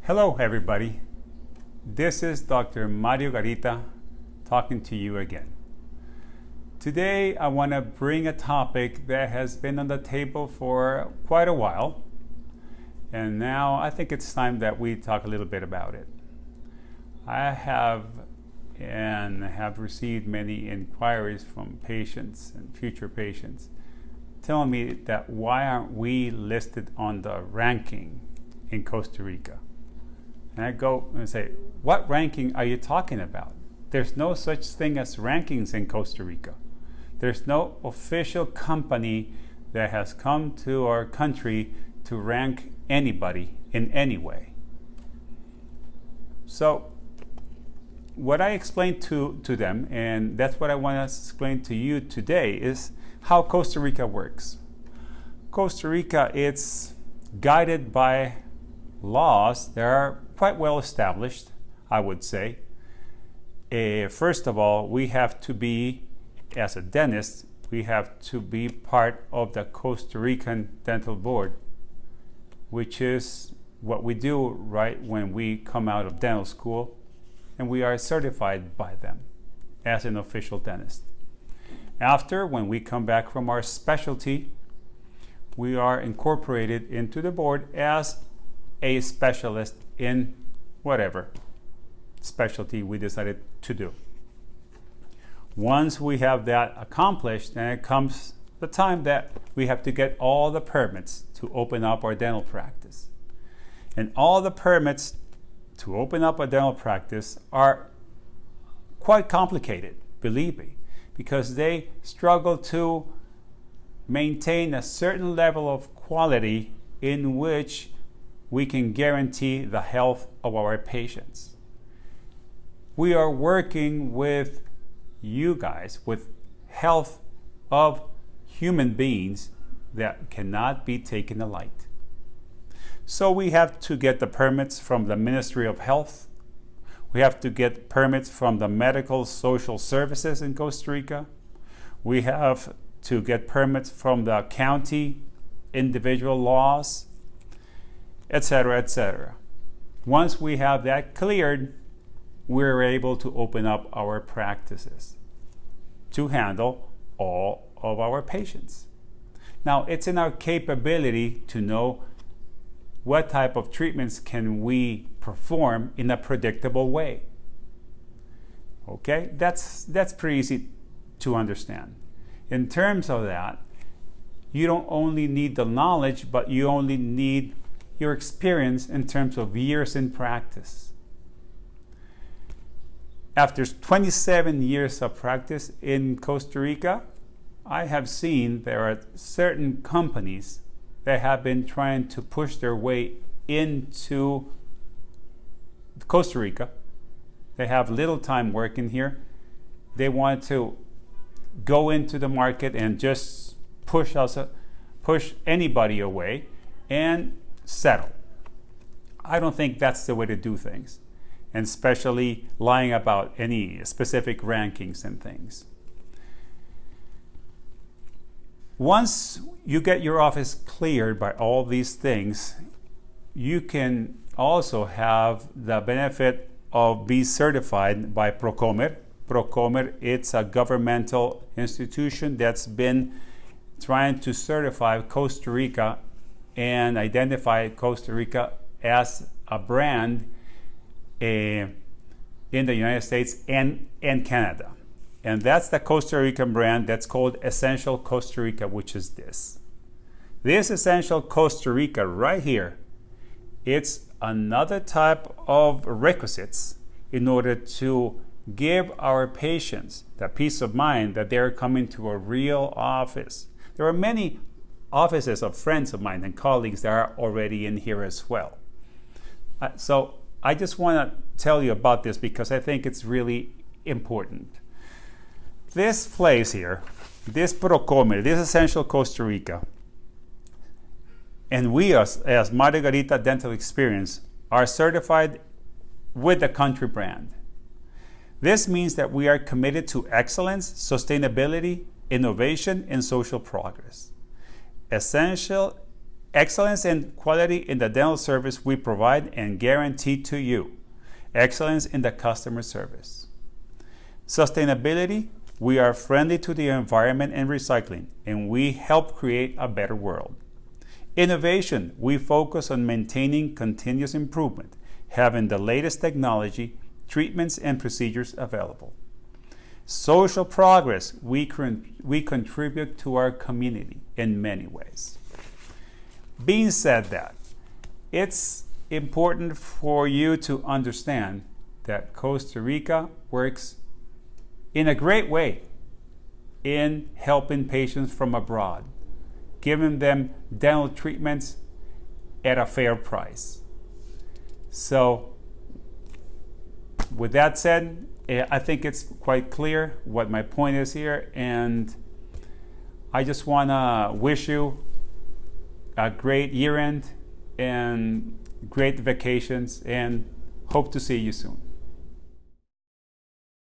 Hello everybody, this is Dr. Mario Garita talking to you again. Today I want to bring a topic that has been on the table for quite a while, and now I think it's time that we talk a little bit about it. I have received many inquiries from patients and future patients telling me that why aren't we listed on the ranking in Costa Rica? And I go and say, what ranking are you talking about? There's no such thing as rankings in Costa Rica. There's no official company that has come to our country to rank anybody in any way. So what I explained to them, and that's what I want to explain to you today, is how Costa Rica works. Costa Rica, it's guided by laws that are quite well established, I would say. First of all, we have to be, as a dentist, we have to be part of the Costa Rican Dental Board, which is what we do right when we come out of dental school, and we are certified by them as an official dentist. After, when we come back from our specialty, we are incorporated into the board as a specialist in whatever specialty we decided to do. Once we have that accomplished, then it comes the time that we have to get all the permits to open up our dental practice. And all the permits to open up a dental practice are quite complicated, believe me, because they struggle to maintain a certain level of quality in which we can guarantee the health of our patients. We are working with you guys, with health of human beings that cannot be taken alight. So we have to get the permits from the Ministry of Health. We have to get permits from the Medical Social Services in Costa Rica. We have to get permits from the county individual laws, etc., etc. Once we have that cleared, we're able to open up our practices to handle all of our patients. Now, it's in our capability to know what type of treatments can we perform in a predictable way. Okay, that's pretty easy to understand. In terms of that, you don't only need the knowledge, but you only need your experience in terms of years in practice. After 27 years of practice in Costa Rica, I have seen there are certain companies that have been trying to push their way into Costa Rica. They have little time working here. They want to go into the market and just push anybody away and settle. I don't think that's the way to do things, and especially lying about any specific rankings and things. Once you get your office cleared by all these things, you can also have the benefit of being certified by Procomer. Procomer, it's a governmental institution that's been trying to certify Costa Rica and identify Costa Rica as a brand in the United States and Canada. And that's the Costa Rican brand that's called Essential Costa Rica, which is this. This Essential Costa Rica right here, it's another type of requisites in order to give our patients the peace of mind that they're coming to a real office. There are many offices of friends of mine and colleagues that are already in here as well. So I just want to tell you about this because I think it's really important. This place here, this Procomer, this Essential Costa Rica, and we as Mario Garita Dental Experience are certified with the country brand. This means that we are committed to excellence, sustainability, innovation, and social progress. Essential Excellence and quality in the dental service we provide and guarantee to you. Excellence in the customer service. Sustainability, we are friendly to the environment and recycling, and we help create a better world. Innovation, we focus on maintaining continuous improvement, having the latest technology, treatments, and procedures available. Social progress, we contribute to our community in many ways. Being said that, it's important for you to understand that Costa Rica works in a great way in helping patients from abroad, giving them dental treatments at a fair price. So, with that said, I think it's quite clear what my point is here, and I just want to wish you a great year-end and great vacations, and hope to see you soon.